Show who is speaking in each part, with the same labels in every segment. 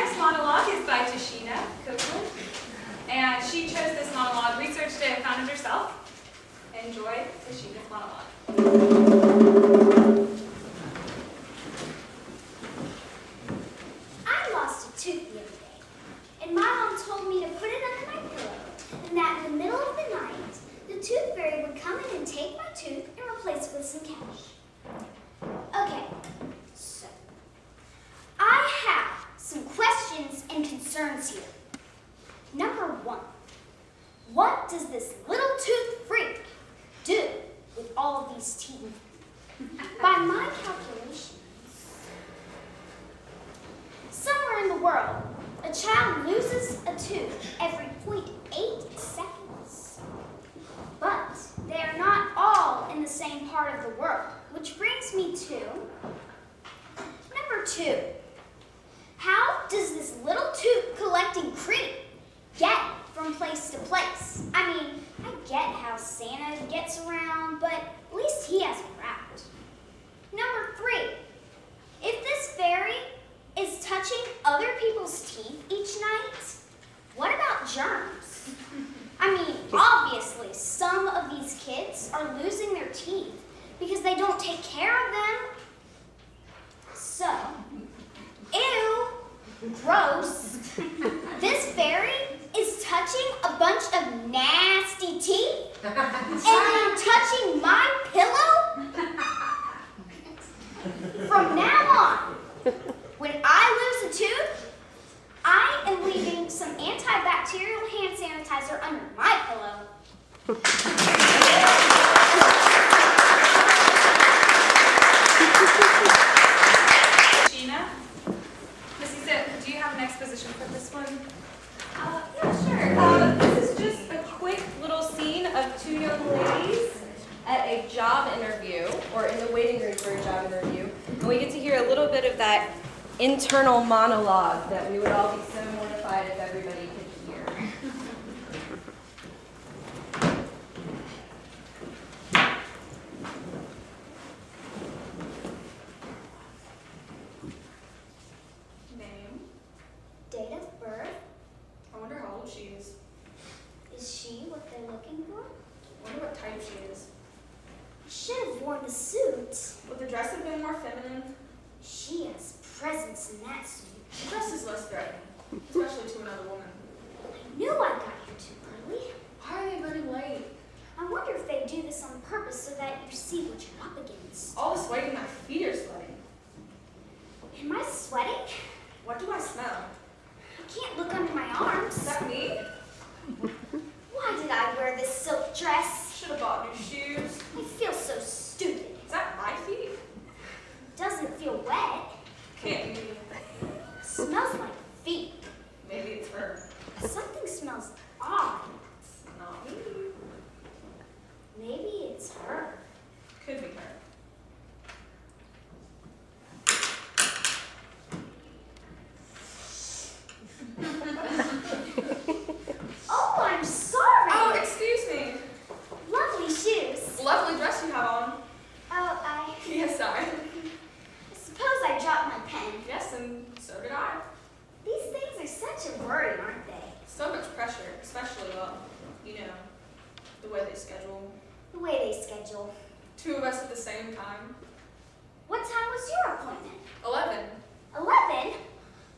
Speaker 1: next monologue is by Tasina Copeland. And she chose this monologue, researched it, and found it herself. Enjoy Tasina's monologue.
Speaker 2: I lost a tooth the other day, and my mom told me to put it under my pillow, and that in the middle of the night, the tooth fairy would come in and take my tooth and replace it with some cash. Okay, so I have some questions and concerns here. Number 1, what does this little tooth freak do with all of these teeth? By my calculations, somewhere in the world, a child loses a tooth every 0.8 seconds. But they are not all in the same part of the world, which brings me to number 2. How does this little tooth collecting creep get from place to place? I mean, I get how Santa gets around, but at least he has a route. Number 3, if this fairy is touching other people's teeth each night, what about germs? I mean, obviously, some of these kids are losing their teeth because they don't take care of them. So, ew, gross. This fairy is touching a bunch of nasty teeth and then touching my pillow? From now on, when I lose a tooth, I am leaving some antibacterial hand sanitizer under my pillow.
Speaker 1: Gina? Missy said, do you have an exposition for this one?
Speaker 3: Yeah, sure. This is just a quick little scene of 2 young ladies at a job interview, or in the waiting room for a job interview. And we get to hear a little bit of that internal monologue that we would all be so mortified if everybody could hear.
Speaker 1: Name.
Speaker 2: Date of birth.
Speaker 1: I wonder how old she is.
Speaker 2: Is she what they're looking for?
Speaker 1: I wonder what type she is.
Speaker 2: Should have worn a suit.
Speaker 1: Would the dress have been more feminine?
Speaker 2: She has presence in that suit.
Speaker 1: The dress is less threatening, especially to another woman.
Speaker 2: I knew I got here too early.
Speaker 1: Why are they running late?
Speaker 2: I wonder if they do this on purpose so that you see what you're up against.
Speaker 1: All this waiting, my feet are sweating.
Speaker 2: Am I sweating?
Speaker 1: What do I smell?
Speaker 2: I can't look under my arms.
Speaker 1: Is that me?
Speaker 2: Why did I wear this silk dress?
Speaker 1: Should have bought new shoes.
Speaker 2: I feel so stupid.
Speaker 1: Is that my feet?
Speaker 2: Doesn't feel wet.
Speaker 1: Can't be.
Speaker 2: Smells like feet.
Speaker 1: Maybe it's her.
Speaker 2: Something smells odd.
Speaker 1: Not me.
Speaker 2: Maybe it's her.
Speaker 1: Could be her.
Speaker 2: Oh, I'm sorry.
Speaker 1: Oh, excuse me.
Speaker 2: Lovely shoes.
Speaker 1: Lovely dress you have on.
Speaker 2: Oh, I
Speaker 1: Yes, sorry.
Speaker 2: suppose I dropped my pen.
Speaker 1: Yes, and so did I.
Speaker 2: These things are such a worry, aren't they?
Speaker 1: So much pressure, especially, you know, the way they schedule.
Speaker 2: The way they schedule.
Speaker 1: 2 of us at the same time.
Speaker 2: What time was your appointment?
Speaker 1: 11.
Speaker 2: 11?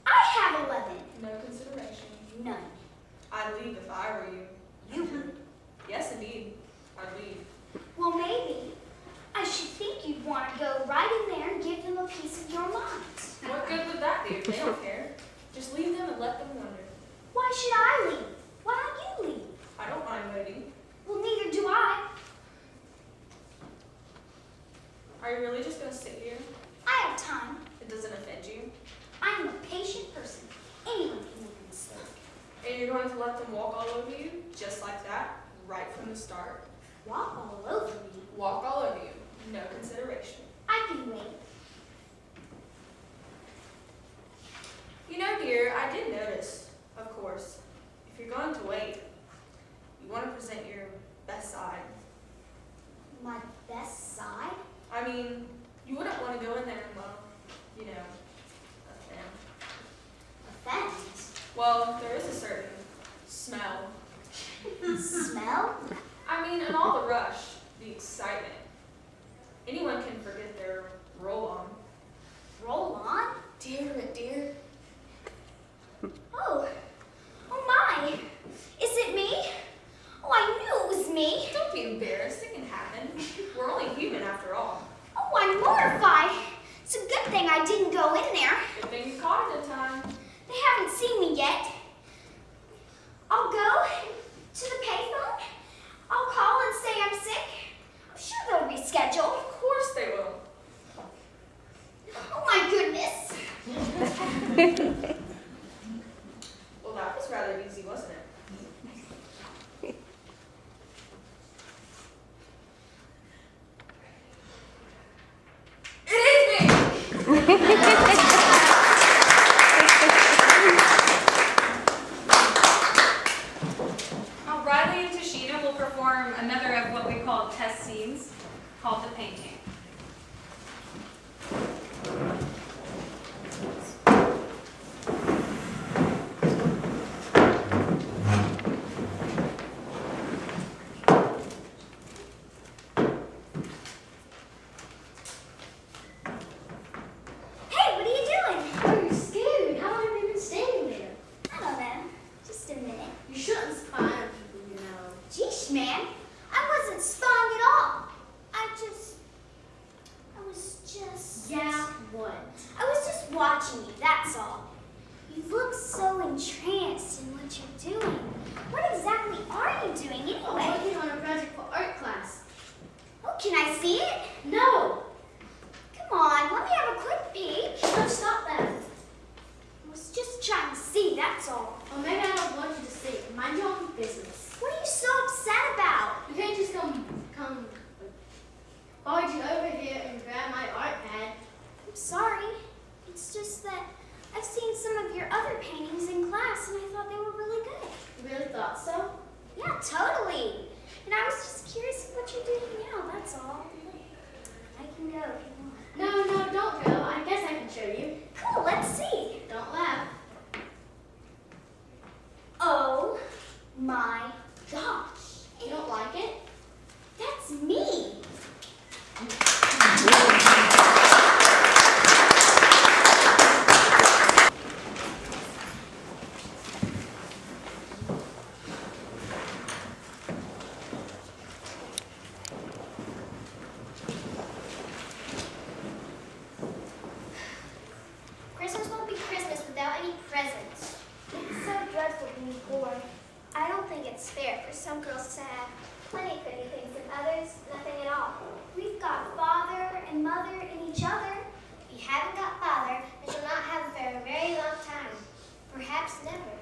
Speaker 2: I have 11.
Speaker 1: No consideration.
Speaker 2: None.
Speaker 1: I'd leave if I were you.
Speaker 2: You would.
Speaker 1: Yes, indeed. I'd leave.
Speaker 2: Well, maybe. I should think you'd want to go right in there and give them a piece of your mind.
Speaker 1: What good would that do? They don't care. Just leave them and let them wonder.
Speaker 2: Why should I leave? Why don't you leave?
Speaker 1: I don't mind waiting.
Speaker 2: Well, neither do I.
Speaker 1: Are you really just going to sit here?
Speaker 2: I have time.
Speaker 1: It doesn't offend you?
Speaker 2: I am a patient person. Anyone can make a mistake.
Speaker 1: And you're going to let them walk all over you? Just like that? Right from the start?
Speaker 2: Walk all over me.
Speaker 1: Walk all over you. No consideration.
Speaker 2: I can wait.
Speaker 1: You know, dear, I did notice, of course, if you're going to wait, you want to present your best side.
Speaker 2: My best side?
Speaker 1: I mean, you wouldn't want to go in there and, well, you know, offend. Well, there is a certain smell.
Speaker 2: Smell?
Speaker 1: I mean, in all the rush, the excitement. Anyone can forget their roll-on.
Speaker 2: Roll on?
Speaker 1: Dear, dear.
Speaker 2: Oh. Oh my. Is it me? Oh, I knew it was me.
Speaker 1: Don't be embarrassed. It can happen. We're only human after all.
Speaker 2: Oh, I'm mortified. It's a good thing I didn't go in there.
Speaker 1: Good thing you caught it in time.
Speaker 2: They haven't seen me yet. I'll go to the payphone. I'll call and say I'm sick. I'm sure they'll reschedule.
Speaker 1: Of course they will.
Speaker 2: Oh my goodness.
Speaker 1: Well, that was rather easy, wasn't it? It is me!
Speaker 4: Now, Riley and Tasina will perform another of what we call test scenes, called the painting.
Speaker 2: Hey, what are you doing?
Speaker 5: Oh, you're scared. How long have you been standing there?
Speaker 2: I don't know. Just a minute.
Speaker 5: You shouldn't spy on people, you know.
Speaker 2: Geesh, man. I wasn't spying at all. I was just...
Speaker 5: Yeah, what?
Speaker 2: I was just watching you, that's all. You look so entranced in what you're doing. What exactly are you doing
Speaker 5: I'm
Speaker 2: anyway?
Speaker 5: working on a project for art class.
Speaker 2: Oh, can I see it?
Speaker 5: No!
Speaker 2: Come on, let me have a quick peek.
Speaker 5: No, stop that.
Speaker 2: I was just trying to see, that's all.
Speaker 5: Or maybe I don't want you to see. Mind your own business.
Speaker 2: What are you so upset about?
Speaker 5: You can't just come barging over here and grab my art pad.
Speaker 2: I'm sorry. It's just that I've seen some of your other paintings in class and I thought they were really good.
Speaker 5: You really thought so?
Speaker 2: Yeah, totally. And I was just curious what you're doing now, that's all. I can go if you want.
Speaker 5: No, don't go. I guess I can show you.
Speaker 2: Cool, let's see.
Speaker 5: Don't laugh.
Speaker 2: Oh my gosh.
Speaker 5: You don't like it?
Speaker 2: That's me. Christmas won't be Christmas without any presents. It's so dreadful being poor. I don't think it's fair for some girls to have plenty pretty things and others nothing at all. We've got father and mother and each other. If you haven't got father, then you'll not have him for a very long time. Perhaps never.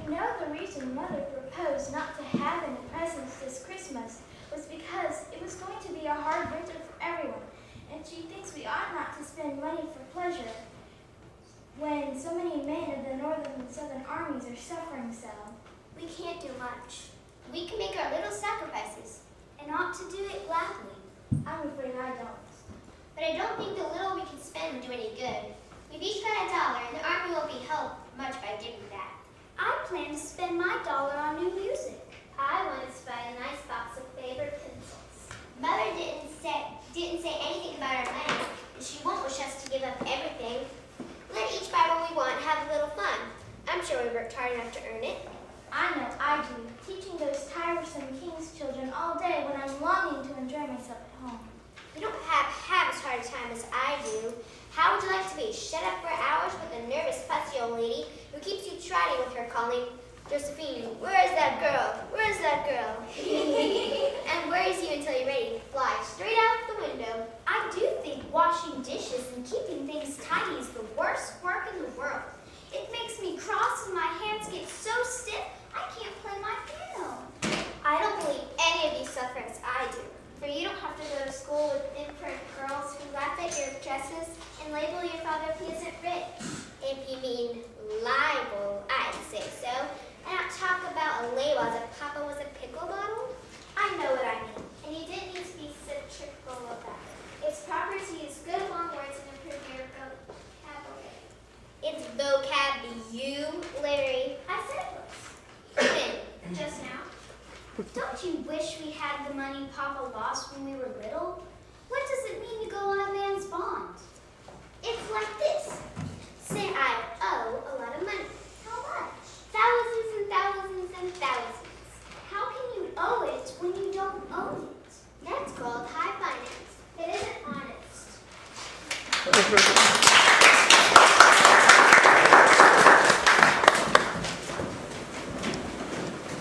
Speaker 6: You know the reason Mother proposed not to have any presents this Christmas was because it was going to be a hard winter for everyone, and she thinks we ought not to spend money for pleasure when so many men of the northern and southern armies are suffering so.
Speaker 2: We can't do much. We can make our little sacrifices and ought to do it gladly.
Speaker 6: I'm afraid I don't.
Speaker 2: But I don't think the little we can spend will do any good. We've each got $1 and the army won't be helped much by giving that. I plan to spend my $1 on new music. I wanted to buy a nice box of favorite pencils. Mother didn't say anything about our plans, and she won't wish us to give up everything. Let each buy what we want and have a little fun. I'm sure we worked hard enough to earn it.
Speaker 6: I know I do, teaching those tiresome king's children all day when I'm longing to enjoy myself at home.
Speaker 2: You don't have as hard a time as I do. How would you like to be shut up for hours with a nervous, fussy old lady who keeps you trotting with her calling, Josephine, where is that girl? Where is that girl? And worries you until you're ready to fly straight out the window. I do think washing dishes and keeping things tidy is the worst work in the world. It makes me cross and my hands get so stiff I can't play my piano. I don't believe any of you suffer as I do. For you don't have to go to school with imperent girls who laugh at your dresses and label your father if he isn't rich. If you mean libel, I'd say so. And not talk about a label as if Papa was a pickle bottle. I know what I mean. And you didn't need to be so trickle about it. It's proper to use good long words and improve your vocabulary. It's vocab you, Larry. Don't you wish we had the money Papa lost when we were little? What does it mean to go on a man's bond? It's like this. Say I owe a lot of money. How much? Thousands and thousands and thousands. How can you owe it when you don't own it? That's called high finance. It isn't honest.